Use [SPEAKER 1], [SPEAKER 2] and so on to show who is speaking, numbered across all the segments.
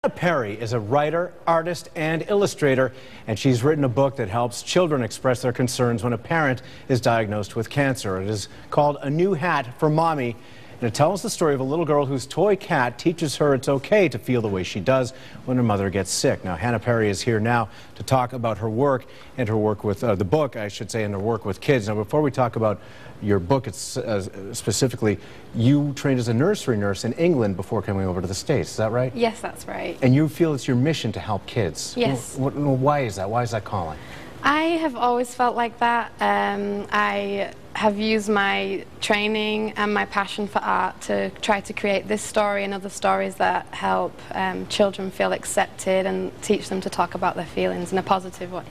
[SPEAKER 1] Perry is a writer, artist, and illustrator, and she's written a book that helps children express their concerns when a parent is diagnosed with cancer. It is called A New Hat for Mommy, and it tells the story of a little girl whose toy cat teaches her it's okay to feel the way she does when her mother gets sick. Now, Hannah Perry is here now to talk about her work and her work with the book, I should say, and her work with kids. Now, before we talk about your book, it's specifically, you trained as a nursery nurse in England before coming over to the States. Is that right?
[SPEAKER 2] Yes, that's right.
[SPEAKER 1] And you feel it's your mission to help kids.
[SPEAKER 2] Yes.
[SPEAKER 1] Why is that? Why is that calling?
[SPEAKER 2] I have always felt like that. I have used my training and my passion for art to try to create this story and other stories that help children feel accepted and teach them to talk about their feelings in a positive way.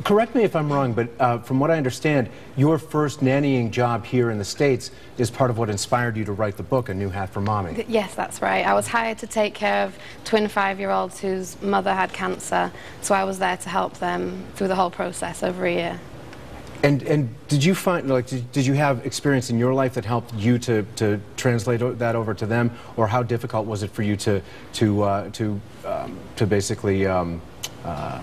[SPEAKER 2] Correct
[SPEAKER 1] me if I'm wrong, but from what I understand, your first nannying job here in the States is part of what inspired you to write the book, A New Hat for Mommy.
[SPEAKER 2] Yes, that's right. I was hired to take care of twin 5-year-olds whose mother had cancer, so I was there to help them through the whole process over a year.
[SPEAKER 1] And did you find, like, did you have experience in your life that helped you to translate that over to them, or how difficult was it for you to basically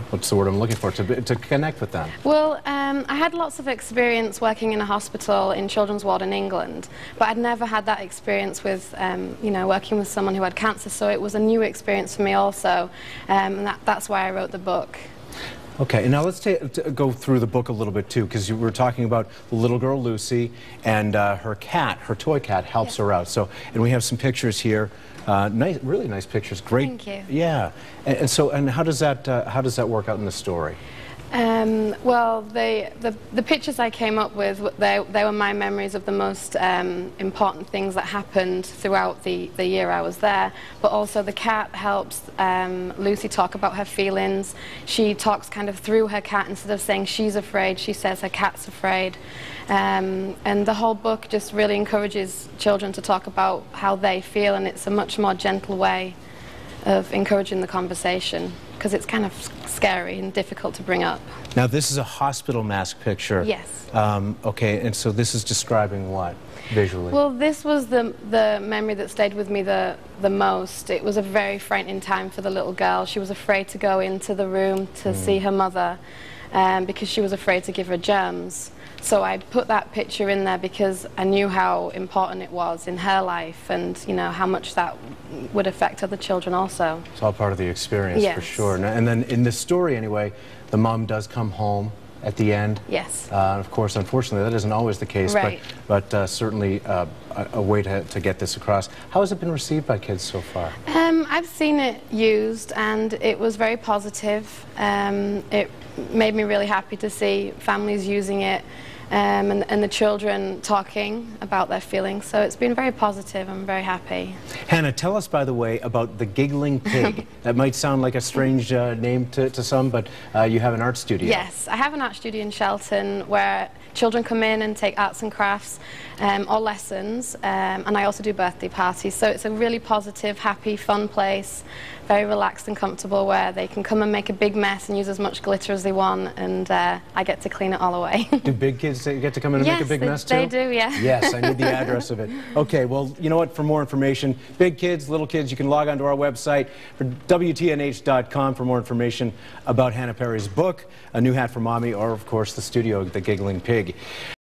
[SPEAKER 1] what's the word I'm looking for, to connect with them?
[SPEAKER 2] Well, I had lots of experience working in a hospital in children's ward in England, but I'd never had that experience with, you know, working with someone who had cancer, so it was a new experience for me also, and that's why I wrote the book.
[SPEAKER 1] Okay, and now let's go through the book a little bit too, because you were talking about the little girl Lucy, and her cat, her toy cat, helps her out. So, and we have some pictures here, really nice pictures. Great.
[SPEAKER 2] Thank you.
[SPEAKER 1] Yeah, and how does that work out in the story?
[SPEAKER 2] Well, the pictures I came up with, they were my memories of the most important things that happened throughout the year I was there. But also the cat helps Lucy talk about her feelings. She talks kind of through her cat. Instead of saying she's afraid, she says her cat's afraid. And the whole book just really encourages children to talk about how they feel, and it's a much more gentle way of encouraging the conversation, because it's kind of scary and difficult to bring up.
[SPEAKER 1] Now, this is a hospital mask picture.
[SPEAKER 2] Yes.
[SPEAKER 1] Okay, and so this is describing what, visually?
[SPEAKER 2] Well, this was the memory that stayed with me the most. It was a very frightening time for the little girl. She was afraid to go into the room to see her mother because she was afraid to give her germs. So I put that picture in there because I knew how important it was in her life, and you know how much that would affect other children also.
[SPEAKER 1] It's all part of the experience,
[SPEAKER 2] yes,
[SPEAKER 1] for sure. And then in this story anyway, the mom does come home at the end.
[SPEAKER 2] Yes.
[SPEAKER 1] Of course, unfortunately, that isn't always the case,
[SPEAKER 2] right,
[SPEAKER 1] but certainly a way to get this across. How has it been received by kids so far?
[SPEAKER 2] I've seen it used, and it was very positive. It made me really happy to see families using it, and the children talking about their feelings. So it's been very positive. I'm very happy.
[SPEAKER 1] Hannah, tell us, by the way, about the Giggling Pig. That might sound like a strange name to some, but you have an art studio.
[SPEAKER 2] Yes, I have an art studio in Shelton where children come in and take arts and crafts or lessons, and I also do birthday parties. So it's a really positive, happy, fun place, very relaxed and comfortable, where they can come and make a big mess and use as much glitter as they want, and I get to clean it all away.
[SPEAKER 1] Do big kids get to come in and make a big mess too?
[SPEAKER 2] Yes, they do, yeah.
[SPEAKER 1] Yes, I need the address of it. Okay, well, you know what, for more information, big kids, little kids, you can log on to our website for WTNH.com for more information about Hannah Perry's book, A New Hat for Mommy, or of course the studio, The Giggling Pig.